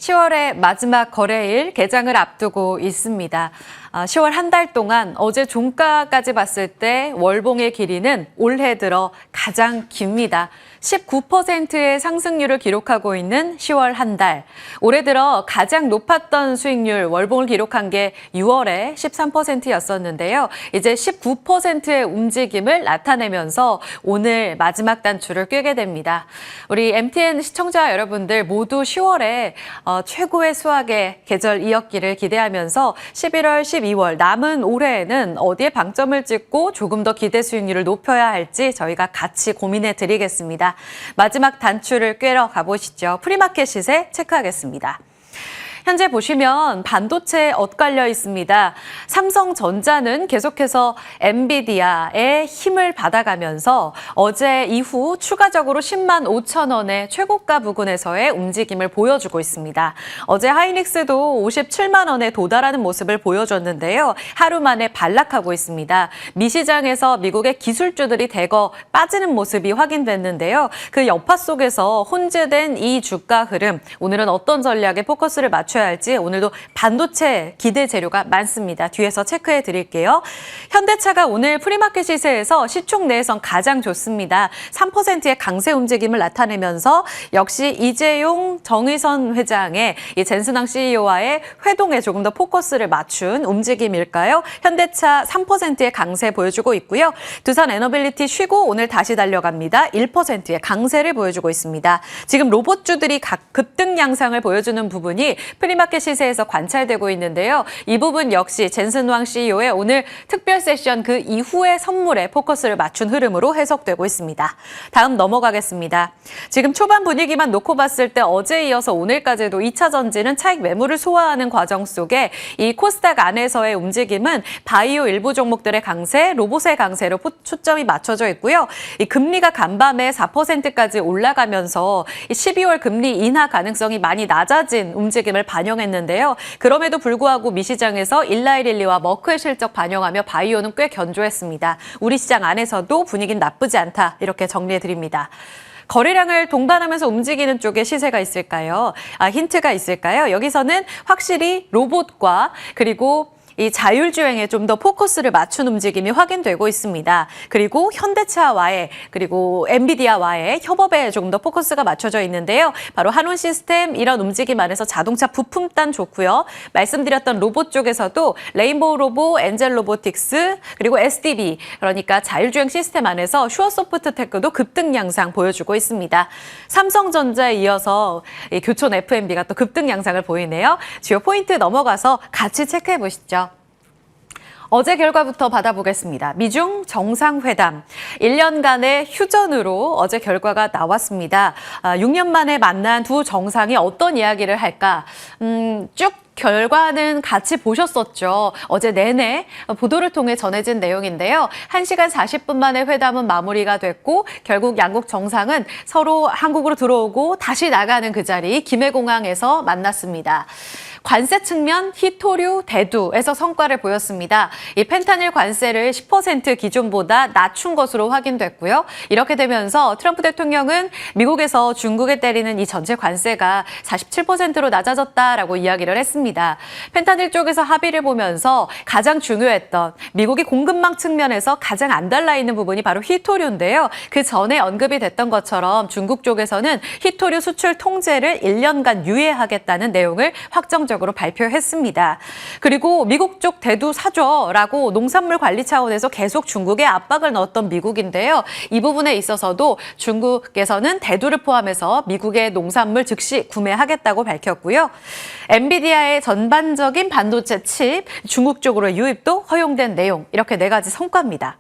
10월의 마지막 거래일 개장을 앞두고 있습니다. 10월 한 달 동안 어제 종가까지 봤을 때 월봉의 길이는 올해 들어 가장 깁니다. 19%의 상승률을 기록하고 있는 10월 한 달. 올해 들어 가장 높았던 수익률 월봉을 기록한 게 6월에 13%였었는데요. 이제 19%의 움직임을 나타내면서 오늘 마지막 단추를 꿰게 됩니다. 우리 MTN 시청자 여러분들 모두 10월에 최고의 수확의 계절이었기를 기대하면서 11월, 12월 남은 올해에는 어디에 방점을 찍고 조금 더 기대 수익률을 높여야 할지 저희가 같이 고민해 드리겠습니다. 마지막 단추를 꿰러 가보시죠. 프리마켓 시세 체크하겠습니다. 현재 보시면 반도체에 엇갈려 있습니다. 삼성전자는 계속해서 엔비디아의 힘을 받아가면서 어제 이후 추가적으로 10만 5천 원의 최고가 부근에서의 움직임을 보여주고 있습니다. 어제 하이닉스도 57만 원에 도달하는 모습을 보여줬는데요. 하루 만에 반락하고 있습니다. 미시장에서 미국의 기술주들이 대거 빠지는 모습이 확인됐는데요. 그 여파 속에서 혼재된 이 주가 흐름, 오늘은 어떤 전략에 포커스를 맞춰야 할지 오늘도 반도체 기대 재료가 많습니다. 뒤에서 체크해 드릴게요. 현대차가 오늘 프리마켓 시세에서 시총 내에선 가장 좋습니다. 3%의 강세 움직임을 나타내면서 역시 이재용 정의선 회장의 이 젠슨왕 CEO와의 회동에 조금 더 포커스를 맞춘 움직임일까요? 현대차 3%의 강세 보여주고 있고요. 두산 에너빌리티 쉬고 오늘 다시 달려갑니다. 1%의 강세를 보여주고 있습니다. 지금 로봇주들이 각 급등 양상을 보여주는 부분이 프리마켓 시세에서 관찰되고 있는데요. 이 부분 역시 젠슨왕 CEO의 오늘 특별 세션 그 이후의 선물에 포커스를 맞춘 흐름으로 해석되고 있습니다. 다음 넘어가겠습니다. 지금 초반 분위기만 놓고 봤을 때 어제 이어서 오늘까지도 2차 전지는 차익 매물을 소화하는 과정 속에 이 코스닥 안에서의 움직임은 바이오 일부 종목들의 강세, 로봇의 강세로 초점이 맞춰져 있고요. 이 금리가 간밤에 4%까지 올라가면서 12월 금리 인하 가능성이 많이 낮아진 움직임을 반영했는데요. 그럼에도 불구하고 미시장에서 일라이릴리와 머크의 실적 반영하며 바이오는 꽤 견조했습니다. 우리 시장 안에서도 분위기는 나쁘지 않다. 이렇게 정리해드립니다. 거래량을 동반하면서 움직이는 쪽에 시세가 있을까요? 힌트가 있을까요? 여기서는 확실히 로봇과 그리고 이 자율주행에 좀 더 포커스를 맞춘 움직임이 확인되고 있습니다. 그리고 현대차와의 그리고 엔비디아와의 협업에 조금 더 포커스가 맞춰져 있는데요. 바로 한온 시스템 이런 움직임 안에서 자동차 부품단 좋고요. 말씀드렸던 로봇 쪽에서도 레인보우 로봇, 엔젤 로보틱스 그리고 SDB 그러니까 자율주행 시스템 안에서 슈어소프트테크도 급등 양상 보여주고 있습니다. 삼성전자에 이어서 교촌 FMB가 또 급등 양상을 보이네요. 주요 포인트 넘어가서 같이 체크해 보시죠. 어제 결과부터 받아보겠습니다. 미중 정상회담 1년간의 휴전으로 어제 결과가 나왔습니다. 6년 만에 만난 두 정상이 어떤 이야기를 할까? 쭉 결과는 같이 보셨었죠. 어제 내내 보도를 통해 전해진 내용인데요. 1시간 40분 만에 회담은 마무리가 됐고 결국 양국 정상은 서로 한국으로 들어오고 다시 나가는 그 자리 김해공항에서 만났습니다. 관세 측면 히토류 대두에서 성과를 보였습니다. 이 펜타닐 관세를 10% 기준보다 낮춘 것으로 확인됐고요. 이렇게 되면서 트럼프 대통령은 미국에서 중국에 때리는 이 전체 관세가 47%로 낮아졌다라고 이야기를 했습니다. 펜타닐 쪽에서 합의를 보면서 가장 중요했던 미국이 공급망 측면에서 가장 안 달라 있는 부분이 바로 히토류인데요. 그 전에 언급이 됐던 것처럼 중국 쪽에서는 히토류 수출 통제를 1년간 유예하겠다는 내용을 확정적으로 발표했습니다. 그리고 미국 쪽 대두 사줘라고 농산물 관리 차원에서 계속 중국에 압박을 넣었던 미국인데요. 이 부분에 있어서도 중국에서는 대두를 포함해서 미국의 농산물 즉시 구매하겠다고 밝혔고요. 엔비디아의 전반적인 반도체 칩 중국 쪽으로 유입도 허용된 내용 이렇게 4가지 성과입니다.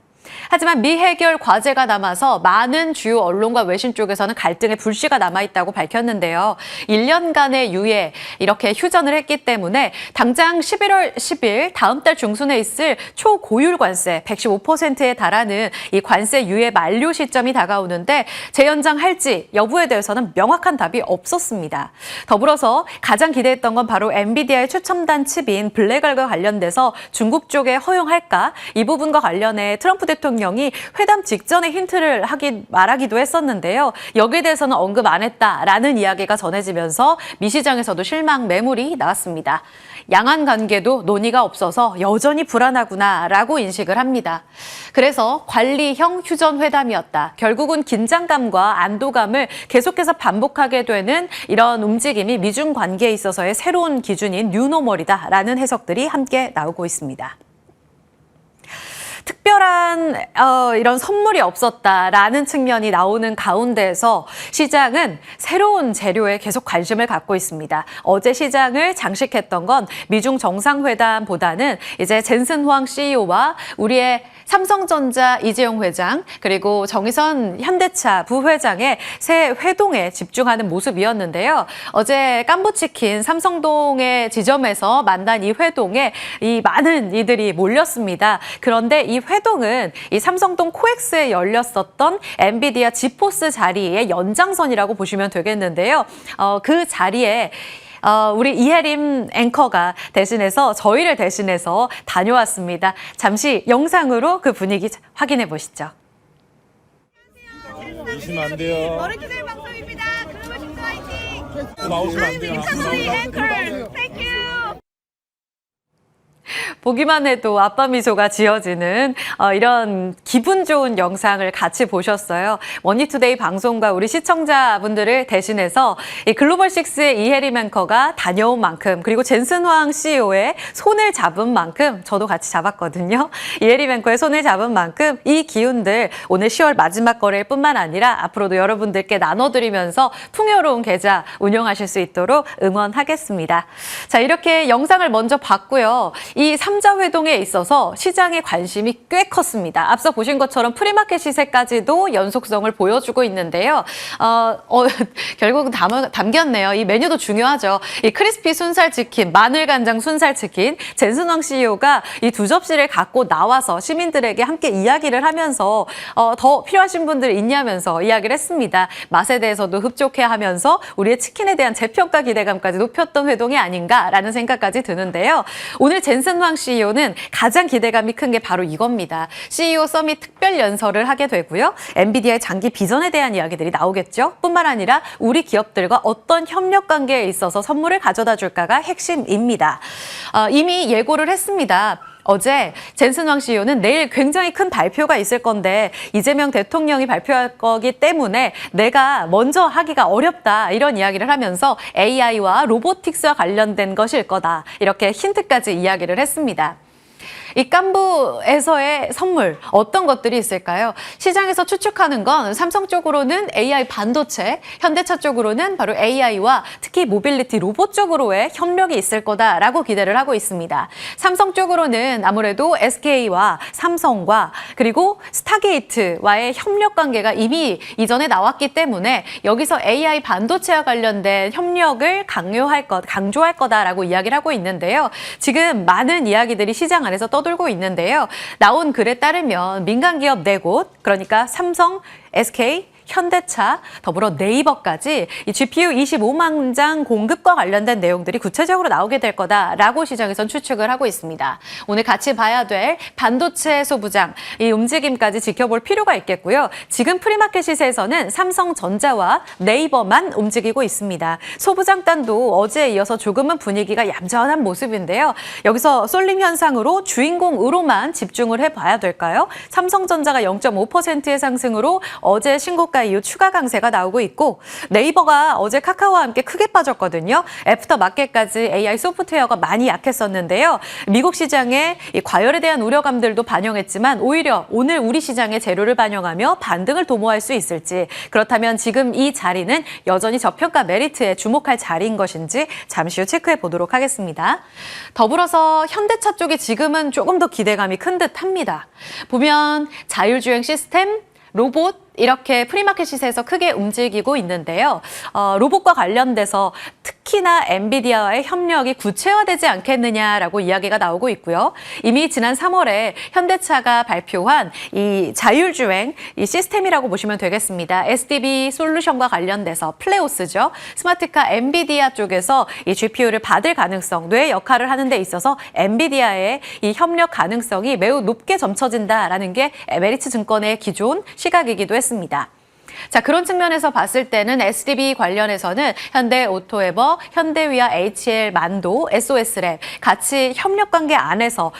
하지만 미해결 과제가 남아서 많은 주요 언론과 외신 쪽에서는 갈등의 불씨가 남아있다고 밝혔는데요. 1년간의 유예 이렇게 휴전을 했기 때문에 당장 11월 10일 다음 달 중순에 있을 초고율 관세 115%에 달하는 이 관세 유예 만료 시점이 다가오는데 재연장할지 여부에 대해서는 명확한 답이 없었습니다. 더불어서 가장 기대했던 건 바로 엔비디아의 최첨단 칩인 블랙알과 관련돼서 중국 쪽에 허용할까? 이 부분과 관련해 트럼프 대통령이 대통령이 회담 직전에 힌트를 말하기도 했었는데요. 여기에 대해서는 언급 안 했다라는 이야기가 전해지면서 미 시장에서도 실망 매물이 나왔습니다. 양안 관계도 논의가 없어서 여전히 불안하구나라고 인식을 합니다. 그래서 관리형 휴전 회담이었다. 결국은 긴장감과 안도감을 계속해서 반복하게 되는 이런 움직임이 미중 관계에 있어서의 새로운 기준인 뉴노멀이다라는 해석들이 함께 나오고 있습니다. 특별한 이런 선물이 없었다라는 측면이 나오는 가운데에서 시장은 새로운 재료에 계속 관심을 갖고 있습니다. 어제 시장을 장식했던 건 미중 정상회담보다는 이제 젠슨 후앙 CEO와 우리의 삼성전자 이재용 회장 그리고 정의선 현대차 부회장의 새 회동에 집중하는 모습이었는데요. 어제 깐부치킨 삼성동의 지점에서 만난 이 회동에 이 많은 이들이 몰렸습니다. 그런데 이 회동은 이 삼성동 코엑스에 열렸었던 엔비디아 지포스 자리의 연장선이라고 보시면 되겠는데요. 그 자리에 우리 이혜림 앵커가 저희를 대신해서 다녀왔습니다. 잠시 영상으로 그 분위기 확인해 보시죠. 오시면 안 돼요. 머리투데이 방송입니다. 글로벌 식도 화이팅! 나오시면 안 돼요. 빅카소리 앵커! 땡큐! 보기만 해도 아빠 미소가 지어지는 이런 기분 좋은 영상을 같이 보셨어요. 머니투데이 방송과 우리 시청자분들을 대신해서 이 글로벌식스의 이혜림 앵커가 다녀온 만큼 그리고 젠슨 후앙 CEO의 손을 잡은 만큼 저도 같이 잡았거든요. 이혜림 앵커의 손을 잡은 만큼 이 기운들 오늘 10월 마지막 거래일 뿐만 아니라 앞으로도 여러분들께 나눠드리면서 풍요로운 계좌 운영하실 수 있도록 응원하겠습니다. 자, 이렇게 영상을 먼저 봤고요. 이 3자 회동에 있어서 시장의 관심이 꽤 컸습니다. 앞서 보신 것처럼 프리마켓 시세까지도 연속성을 보여주고 있는데요. 결국은 담겼네요. 이 메뉴도 중요하죠. 이 크리스피 순살치킨, 마늘간장 순살치킨, 젠슨 왕 CEO가 이 두 접시를 갖고 나와서 시민들에게 함께 이야기를 하면서 더 필요하신 분들 있냐면서 이야기를 했습니다. 맛에 대해서도 흡족해하면서 우리의 치킨에 대한 재평가 기대감까지 높였던 회동이 아닌가라는 생각까지 드는데요. 오늘 젠슨 왕 CEO는 가장 기대감이 큰 게 바로 이겁니다. CEO 서밋 특별 연설을 하게 되고요. 엔비디아의 장기 비전에 대한 이야기들이 나오겠죠. 뿐만 아니라 우리 기업들과 어떤 협력 관계에 있어서 선물을 가져다 줄까가 핵심입니다. 이미 예고를 했습니다. 어제 젠슨 왕 CEO는 내일 굉장히 큰 발표가 있을 건데 이재명 대통령이 발표할 거기 때문에 내가 먼저 하기가 어렵다 이런 이야기를 하면서 AI와 로보틱스와 관련된 것일 거다 이렇게 힌트까지 이야기를 했습니다. 이 깐부에서의 선물 어떤 것들이 있을까요? 시장에서 추측하는 건 삼성 쪽으로는 AI 반도체, 현대차 쪽으로는 바로 AI와 특히 모빌리티 로봇 쪽으로의 협력이 있을 거다라고 기대를 하고 있습니다. 삼성 쪽으로는 아무래도 SK와 삼성과 그리고 스타게이트와의 협력 관계가 이미 이전에 나왔기 때문에 여기서 AI 반도체와 관련된 협력을 강조할 거다라고 이야기를 하고 있는데요. 지금 많은 이야기들이 시장 안에서 떠돌고 있는데요. 나온 글에 따르면 민간 기업 4곳, 그러니까 삼성, SK, 현대차, 더불어 네이버까지 이 GPU 25만 장 공급과 관련된 내용들이 구체적으로 나오게 될 거다라고 시장에선 추측을 하고 있습니다. 오늘 같이 봐야 될 반도체 소부장, 이 움직임까지 지켜볼 필요가 있겠고요. 지금 프리마켓 시세에서는 삼성전자와 네이버만 움직이고 있습니다. 소부장단도 어제에 이어서 조금은 분위기가 얌전한 모습인데요. 여기서 쏠림 현상으로 주인공으로만 집중을 해봐야 될까요? 삼성전자가 0.5%의 상승으로 어제 신고가 이후 추가 강세가 나오고 있고 네이버가 어제 카카오와 함께 크게 빠졌거든요. 애프터 마켓까지 AI 소프트웨어가 많이 약했었는데요. 미국 시장의 이 과열에 대한 우려감들도 반영했지만 오히려 오늘 우리 시장의 재료를 반영하며 반등을 도모할 수 있을지 그렇다면 지금 이 자리는 여전히 저평가 메리트에 주목할 자리인 것인지 잠시 후 체크해 보도록 하겠습니다. 더불어서 현대차 쪽이 지금은 조금 더 기대감이 큰 듯합니다. 보면 자율주행 시스템, 로봇 이렇게 프리마켓 시세에서 크게 움직이고 있는데요. 로봇과 관련돼서 특히 특히나 엔비디아와의 협력이 구체화되지 않겠느냐라고 이야기가 나오고 있고요. 이미 지난 3월에 현대차가 발표한 이 자율주행 이 시스템이라고 보시면 되겠습니다. SDB 솔루션과 관련돼서 플레오스죠. 스마트카 엔비디아 쪽에서 이 GPU를 받을 가능성, 뇌 역할을 하는 데 있어서 엔비디아의 이 협력 가능성이 매우 높게 점쳐진다라는 게 메리츠 증권의 기존 시각이기도 했습니다. 자, 그런 측면에서 봤을 때는 SDB 관련해서는 현대 오토에버, 현대위아 HL 만도, SOS랩 같이 협력 관계 안에서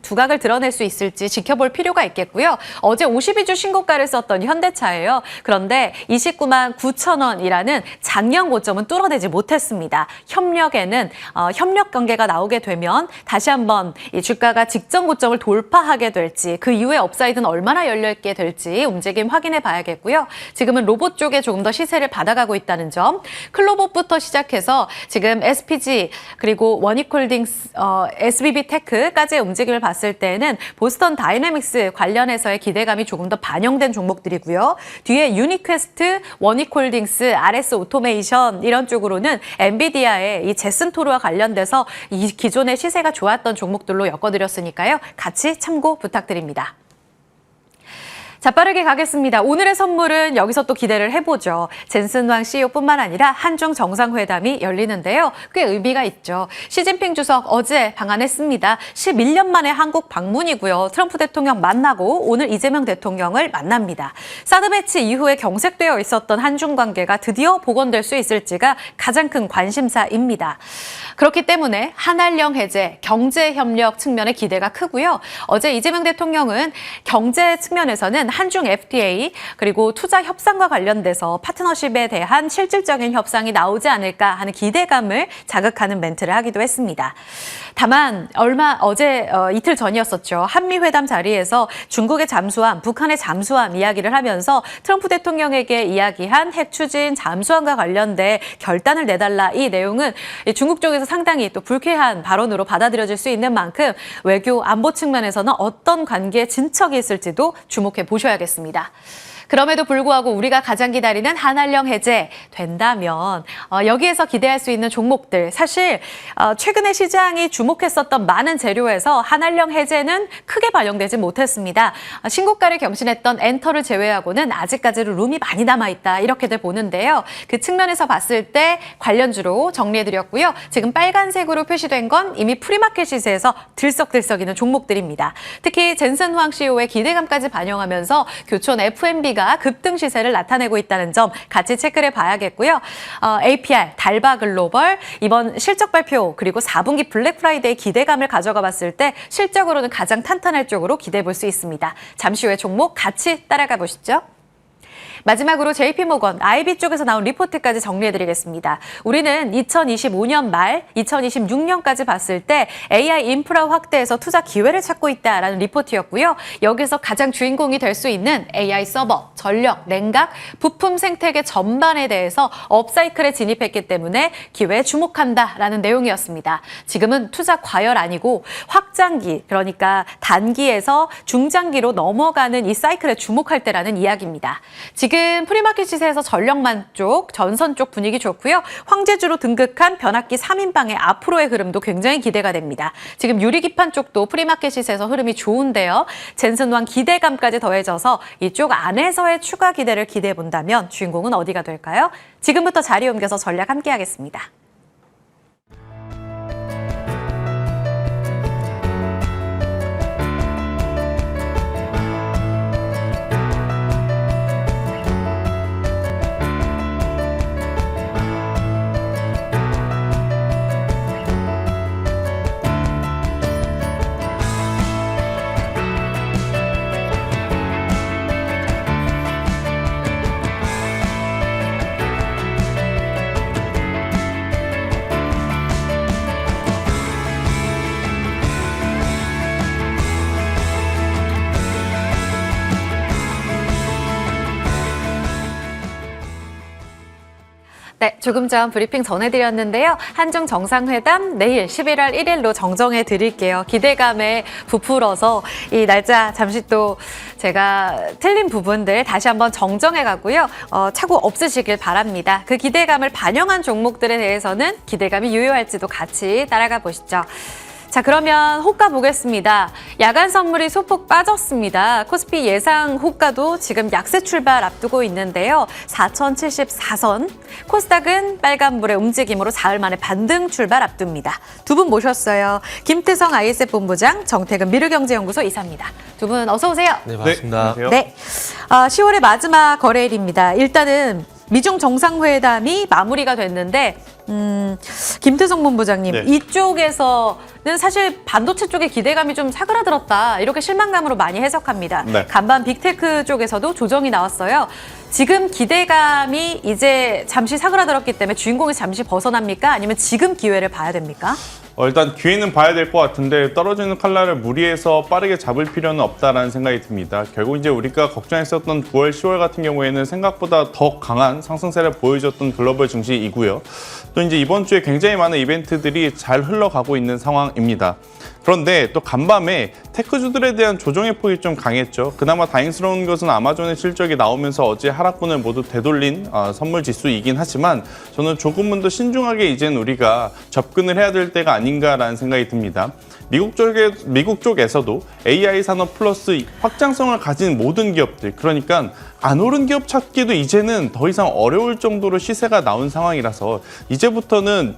두각을 드러낼 수 있을지 지켜볼 필요가 있겠고요. 어제 52주 신고가를 썼던 현대차예요. 그런데 29만 9천 원이라는 작년 고점은 뚫어내지 못했습니다. 협력에는 협력 관계가 나오게 되면 다시 한번 이 주가가 직전 고점을 돌파하게 될지 그 이후에 업사이드는 얼마나 열려있게 될지 움직임 확인해 봐야겠고요. 지금은 로봇 쪽에 조금 더 시세를 받아가고 있다는 점. 클로봇부터 시작해서 지금 SPG 그리고 원익홀딩스, SBB테크까지의 움직임을 봤을 때는 보스턴 다이내믹스 관련해서의 기대감이 조금 더 반영된 종목들이고요. 뒤에 유니퀘스트, 원익홀딩스, RS 오토메이션 이런 쪽으로는 엔비디아의 이 제슨토르와 관련돼서 이 기존의 시세가 좋았던 종목들로 엮어드렸으니까요. 같이 참고 부탁드립니다. 자, 빠르게 가겠습니다. 오늘의 선물은 여기서 또 기대를 해보죠. 젠슨 황 CEO뿐만 아니라 한중 정상회담이 열리는데요. 꽤 의미가 있죠. 시진핑 주석 어제 방한했습니다. 11년 만에 한국 방문이고요. 트럼프 대통령 만나고 오늘 이재명 대통령을 만납니다. 사드 배치 이후에 경색되어 있었던 한중 관계가 드디어 복원될 수 있을지가 가장 큰 관심사입니다. 그렇기 때문에 한한령 해제, 경제협력 측면의 기대가 크고요. 어제 이재명 대통령은 경제 측면에서는 한중 FTA 그리고 투자 협상과 관련돼서 파트너십에 대한 실질적인 협상이 나오지 않을까 하는 기대감을 자극하는 멘트를 하기도 했습니다. 다만 어제 이틀 전이었었죠. 한미회담 자리에서 중국의 잠수함, 북한의 잠수함 이야기를 하면서 트럼프 대통령에게 이야기한 핵 추진 잠수함과 관련돼 결단을 내달라 이 내용은 중국 쪽에서 상당히 또 불쾌한 발언으로 받아들여질 수 있는 만큼 외교 안보 측면에서는 어떤 관계의 진척이 있을지도 주목해 보셔야겠습니다. 그럼에도 불구하고 우리가 가장 기다리는 한한령 해제 된다면 여기에서 기대할 수 있는 종목들 사실 최근에 시장이 주목했었던 많은 재료에서 한한령 해제는 크게 반영되지 못했습니다. 신고가를 경신했던 엔터를 제외하고는 아직까지도 룸이 많이 남아있다 이렇게들 보는데요. 그 측면에서 봤을 때 관련주로 정리해드렸고요. 지금 빨간색으로 표시된 건 이미 프리마켓 시세에서 들썩들썩이는 종목들입니다. 특히 젠슨 황 CEO의 기대감까지 반영하면서 교촌 FMB가 급등 시세를 나타내고 있다는 점 같이 체크를 봐야겠고요. APR, 달바글로벌 이번 실적 발표 그리고 4분기 블랙 프라이데이 기대감을 가져가 봤을 때 실적으로는 가장 탄탄할 쪽으로 기대해 볼 수 있습니다. 잠시 후에 종목 같이 따라가 보시죠. 마지막으로 JP모건, IB 쪽에서 나온 리포트까지 정리해드리겠습니다. 우리는 2025년 말 2026년까지 봤을 때 AI 인프라 확대에서 투자 기회를 찾고 있다라는 리포트였고요. 여기서 가장 주인공이 될 수 있는 AI 서버, 전력, 냉각, 부품 생태계 전반에 대해서 업사이클에 진입했기 때문에 기회에 주목한다라는 내용이었습니다. 지금은 투자 과열 아니고 확장기, 그러니까 단기에서 중장기로 넘어가는 이 사이클에 주목할 때라는 이야기입니다. 지금 프리마켓 시세에서 전력만 쪽, 전선 쪽 분위기 좋고요. 황제주로 등극한 변압기 3인방의 앞으로의 흐름도 굉장히 기대가 됩니다. 지금 유리기판 쪽도 프리마켓 시세에서 흐름이 좋은데요. 젠슨왕 기대감까지 더해져서 이쪽 안에서의 추가 기대를 기대해 본다면 주인공은 어디가 될까요? 지금부터 자리 옮겨서 전략 함께 하겠습니다. 네, 조금 전 브리핑 전해드렸는데요. 한중 정상회담 내일 11월 1일로 정정해 드릴게요. 기대감에 부풀어서 이 날짜 잠시 또 제가 틀린 부분들 다시 한번 정정해 가고요. 착오 없으시길 바랍니다. 그 기대감을 반영한 종목들에 대해서는 기대감이 유효할지도 같이 따라가 보시죠. 자, 그러면 호가 보겠습니다. 야간 선물이 소폭 빠졌습니다. 코스피 예상 호가도 지금 약세 출발 앞두고 있는데요. 4,074선. 코스닥은 빨간불의 움직임으로 사흘 만에 반등 출발 앞둡니다. 두 분 모셨어요. 김태성 ISF 본부장, 정태근 미르경제연구소 이사입니다. 두 분 어서 오세요. 네, 반갑습니다. 네, 10월의 마지막 거래일입니다. 일단은 미중 정상회담이 마무리가 됐는데 김태성 본부장님, 네. 이쪽에서는 사실 반도체 쪽에 기대감이 좀 사그라들었다 이렇게 실망감으로 많이 해석합니다. 네. 간반 빅테크 쪽에서도 조정이 나왔어요. 지금 기대감이 이제 잠시 사그라들었기 때문에 주인공이 잠시 벗어납니까? 아니면 지금 기회를 봐야 됩니까? 일단 기회는 봐야 될 것 같은데 떨어지는 칼날을 무리해서 빠르게 잡을 필요는 없다라는 생각이 듭니다. 결국 이제 우리가 걱정했었던 9월, 10월 같은 경우에는 생각보다 더 강한 상승세를 보여줬던 글로벌 증시이고요. 또 이제 이번 주에 굉장히 많은 이벤트들이 잘 흘러가고 있는 상황입니다. 그런데 또 간밤에 테크주들에 대한 조정의 폭이 좀 강했죠. 그나마 다행스러운 것은 아마존의 실적이 나오면서 어제 하락분을 모두 되돌린 선물 지수이긴 하지만 저는 조금은 더 신중하게 이제는 우리가 접근을 해야 될 때가 아닌가라는 생각이 듭니다. 미국 쪽에서도 AI 산업 플러스 확장성을 가진 모든 기업들, 그러니까 안 오른 기업 찾기도 이제는 더 이상 어려울 정도로 시세가 나온 상황이라서 이제부터는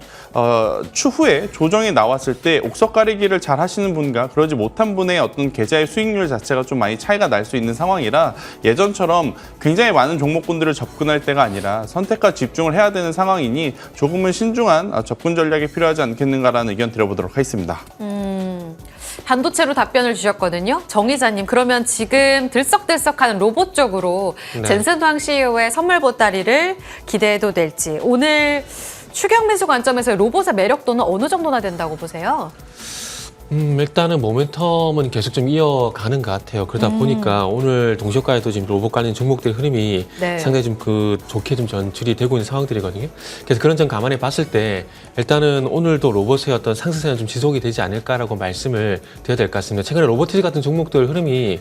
추후에 조정이 나왔을 때 옥석 가리기를 잘 하시는 분과 그러지 못한 분의 어떤 계좌의 수익률 자체가 좀 많이 차이가 날 수 있는 상황이라 예전처럼 굉장히 많은 종목군들을 접근할 때가 아니라 선택과 집중을 해야 되는 상황이니 조금은 신중한 접근 전략이 필요하지 않겠는가라는 의견 드려보도록 하겠습니다. 반도체로 답변을 주셨거든요. 정 이사님, 그러면 지금 들썩들썩하는 로봇 쪽으로 젠슨황 CEO의 선물 보따리를 기대해도 될지, 오늘 추격 매수 관점에서 로봇의 매력도는 어느 정도나 된다고 보세요? 일단은 모멘텀은 계속 좀 이어가는 것 같아요. 그러다 보니까 오늘 동시효과에도 지금 로봇 관련 종목들의 흐름이 네. 상당히 좀 좋게 좀 전출이 되고 있는 상황들이거든요. 그래서 그런 점 감안해 봤을 때 일단은 오늘도 로봇의 어떤 상승세는 좀 지속이 되지 않을까라고 말씀을 드려야 될 것 같습니다. 최근에 로보티cs 같은 종목들 흐름이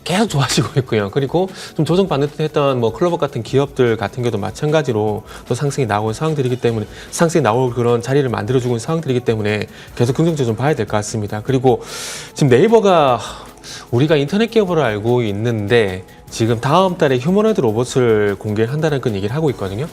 계속 좋아지고 있고요. 그리고 좀 조정받는 듯 했던 뭐 클로버 같은 기업들 같은 경우도 마찬가지로 또 상승이 나오는 상황들이기 때문에 상승이 나올 그런 자리를 만들어주고 있는 상황들이기 때문에 계속 긍정적으로 좀 봐야 될 것 같습니다. 그리고 지금 네이버가 우리가 인터넷 기업으로 알고 있는데 지금 다음 달에 휴머노이드 로봇을 공개를 한다는 그런 얘기를 하고 있거든요.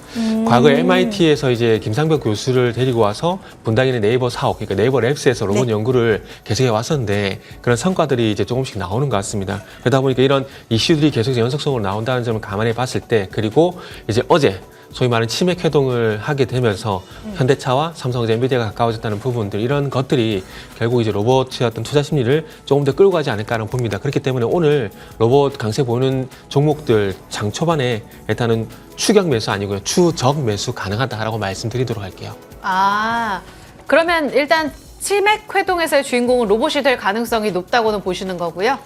과거 MIT에서 이제 김상벽 교수를 데리고 와서 분당에 있는 네이버 사업, 그러니까 네이버 랩스에서 로봇 연구를 계속해 왔었는데 그런 성과들이 이제 조금씩 나오는 것 같습니다. 그러다 보니까 이런 이슈들이 계속 연속성으로 나온다는 점을 감안해 봤을 때, 그리고 이제 어제 소위 말하는 치맥 회동을 하게 되면서 현대차와 삼성전자, 엔비디아가 가까워졌다는 부분들, 이런 것들이 결국 이제 로봇의 어떤 투자 심리를 조금 더 끌고 가지 않을까라고 봅니다. 그렇기 때문에 오늘 로봇 강세 보이는 종목들 장 초반에 일단은 추격 매수 아니고요, 추적 매수 가능하다라고 말씀드리도록 할게요. 아, 그러면 일단 치맥 회동에서의 주인공은 로봇이 될 가능성이 높다고는 보시는 거고요.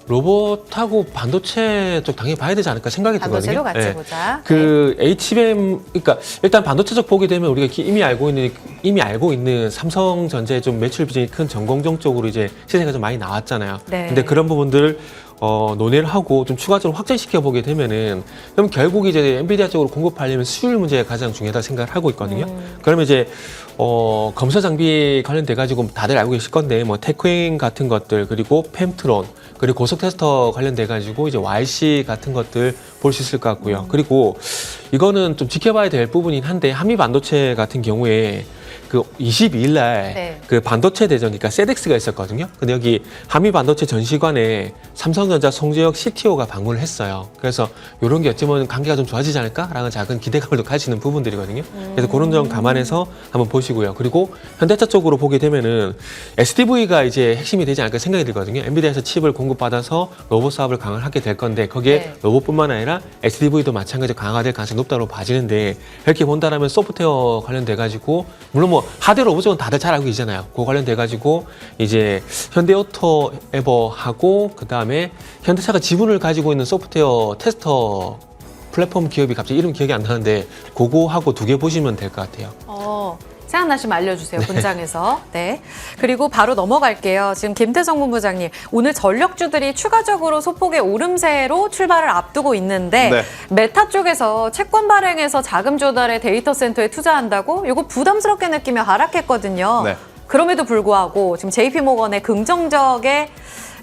로봇하고 반도체 쪽 당연히 봐야 되지 않을까 생각이 들거든요. 반도체로 같이 보자. 그 HBM, 그러니까 일단 반도체적 보게 되면 우리가 이미 알고 있는 삼성전자의 좀 매출 비중이 큰 전공정 쪽으로 이제 시세가 좀 많이 나왔잖아요. 네. 근데 그런 부분들을 논의를 하고 좀 추가적으로 확장시켜 보게 되면은, 그럼 결국 이제 엔비디아 쪽으로 공급하려면 수율 문제가 가장 중요하다 생각을 하고 있거든요. 그러면 이제 검사 장비 관련돼 가지고 다들 알고 계실 건데 뭐 테크인 같은 것들, 그리고 펨트론, 그리고 고속 테스터 관련돼 가지고 이제 YC 같은 것들 볼 수 있을 것 같고요. 그리고 이거는 좀 지켜봐야 될 부분이긴 한데, 한미 반도체 같은 경우에 그 22일 날 네. 그 반도체 대전, 그러니까 세덱스가 있었거든요. 근데 여기 한미 반도체 전시관에 삼성전자 송재혁 CTO가 방문을 했어요. 그래서 이런 게 어쩌면 관계가 좀 좋아지지 않을까라는 작은 기대감을 가지는 부분들이거든요. 그래서 그런 점 감안해서 한번 보시고요. 그리고 현대차 쪽으로 보게 되면은 SDV가 이제 핵심이 되지 않을까 생각이 들거든요. 엔비디아에서 칩을 공급받아서 로봇 사업을 강화하게 될 건데, 거기에 네. 로봇뿐만 아니라 SDV도 마찬가지로 강화될 가능성이 높다고 봐지는데, 이렇게 본다라면 소프트웨어 관련돼 가지고, 물론 뭐 하드 로봇 쪽은 다들 잘 알고 계시잖아요. 그거 관련돼 가지고 이제 현대오토 에버하고, 그 다음에 현대차가 지분을 가지고 있는 소프트웨어 테스터 플랫폼 기업이 갑자기 이름 기억이 안 나는데 그거하고 두 개 보시면 될 것 같아요. 생각나시면 알려주세요, 본장에서. 네. 그리고 바로 넘어갈게요. 지금 김태성 본부장님, 오늘 전력주들이 추가적으로 소폭의 오름세로 출발을 앞두고 있는데 네. 메타 쪽에서 채권 발행해서 자금 조달에 데이터 센터에 투자한다고 이거 부담스럽게 느끼며 하락했거든요. 네. 그럼에도 불구하고 지금 JP모건의 긍정적의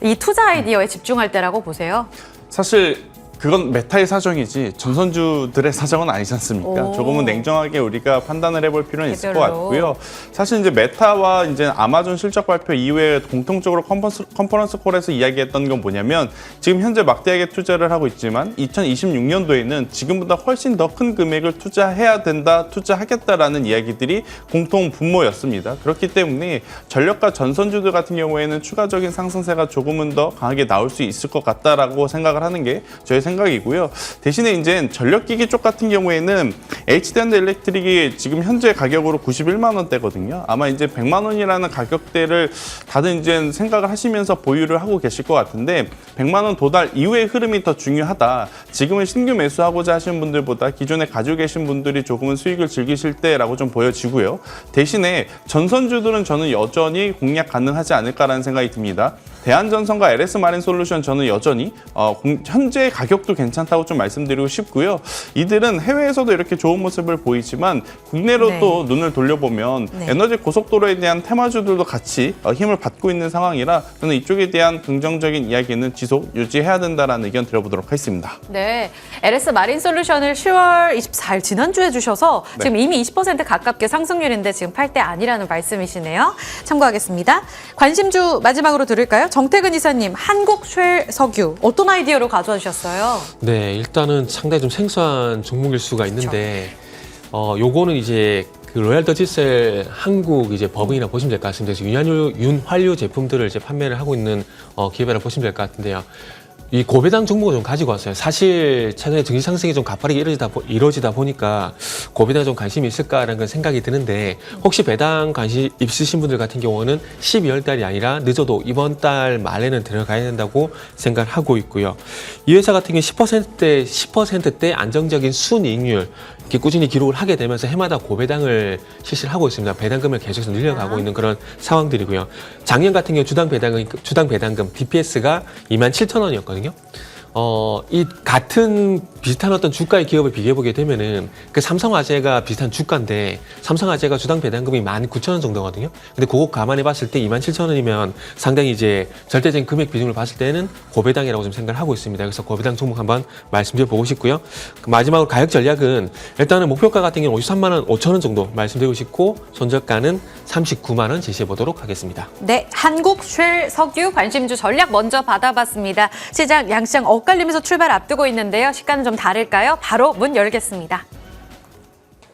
이 투자 아이디어에 집중할 때라고 보세요. 사실 그건 메타의 사정이지 전선주들의 사정은 아니지 않습니까? 오. 조금은 냉정하게 우리가 판단을 해볼 필요는 있을 것 개별로. 같고요. 사실 이제 메타와 이제 아마존 실적 발표 이후에 공통적으로 컨퍼런스 콜에서 이야기했던 건 뭐냐면 지금 현재 막대하게 투자를 하고 있지만 2026년도에는 지금보다 훨씬 더 큰 금액을 투자해야 된다, 투자하겠다라는 이야기들이 공통 분모였습니다. 그렇기 때문에 전력과 전선주들 같은 경우에는 추가적인 상승세가 조금은 더 강하게 나올 수 있을 것 같다라고 생각을 하는 게 저희 생각이고요. 대신에 이제 전력기기 쪽 같은 경우에는 HD&일렉트릭이 지금 현재 가격으로 91만 원대거든요. 아마 이제 100만 원이라는 가격대를 다들 이제 생각을 하시면서 보유를 하고 계실 것 같은데 100만 원 도달 이후의 흐름이 더 중요하다. 지금은 신규 매수하고자 하시는 분들보다 기존에 가지고 계신 분들이 조금은 수익을 즐기실 때라고 좀 보여지고요. 대신에 전선주들은 저는 여전히 공략 가능하지 않을까라는 생각이 듭니다. 대한전선과 LS마린솔루션 저는 여전히 현재 가격도 괜찮다고 좀 말씀드리고 싶고요. 이들은 해외에서도 이렇게 좋은 모습을 보이지만 국내로 네. 또 눈을 돌려보면 네. 에너지 고속도로에 대한 테마주들도 같이 힘을 받고 있는 상황이라 저는 이쪽에 대한 긍정적인 이야기는 지속 유지해야 된다라는 의견 드려보도록 하겠습니다. 네, LS 마린솔루션을 10월 24일 지난주에 주셔서 네. 지금 이미 20% 가깝게 상승률인데 지금 팔 때 아니라는 말씀이시네요. 참고하겠습니다. 관심주 마지막으로 들을까요? 정태근 이사님, 한국쉘석유 어떤 아이디어로 가져와 주셨어요? 네, 일단은 상당히 좀 생소한 종목일 수가 있는데, 요거는 이제 그 로얄 더치셀 한국 이제 법인이라 보시면 될 것 같습니다. 그래서 윤활유 제품들을 이제 판매를 하고 있는 기업이라 보시면 될 것 같은데요. 이 고배당 종목을 좀 가지고 왔어요. 사실 최근에 증시 상승이 좀 가파르게 이루어지다 보니까 고배당에 좀 관심이 있을까라는 건 생각이 드는데 혹시 배당 관심 있으신 분들 같은 경우는 12월 달이 아니라 늦어도 이번 달 말에는 들어가야 된다고 생각을 하고 있고요. 이 회사 같은 경우 10%대 안정적인 순이익률 이렇게 꾸준히 기록을 하게 되면서 해마다 고배당을 실시를 하고 있습니다. 배당금을 계속해서 늘려가고 있는 그런 상황들이고요. 작년 같은 경우 주당 배당금 DPS가 27,000원이었거든요. 이 같은 비슷한 어떤 주가의 기업을 비교해 보게 되면은 그 삼성화재가 비슷한 주가인데 삼성화재가 주당 배당금이 19,000원 정도거든요. 근데 그거 감안해 봤을 때 27,000원이면 상당히 이제 절대적인 금액 비중을 봤을 때는 고배당이라고 좀 생각을 하고 있습니다. 그래서 고배당 종목 한번 말씀드려 보고 싶고요. 마지막으로 가격 전략은 일단은 목표가 같은 경우는 53만 원 5천 원 정도 말씀드리고 싶고 손절가는 39만 원 제시해 보도록 하겠습니다. 네, 한국쉘석유 관심주 전략 먼저 받아봤습니다. 시장 양시장 엇갈리면서 출발 앞두고 있는데요. 시간은 좀 다를까요? 바로 문 열겠습니다.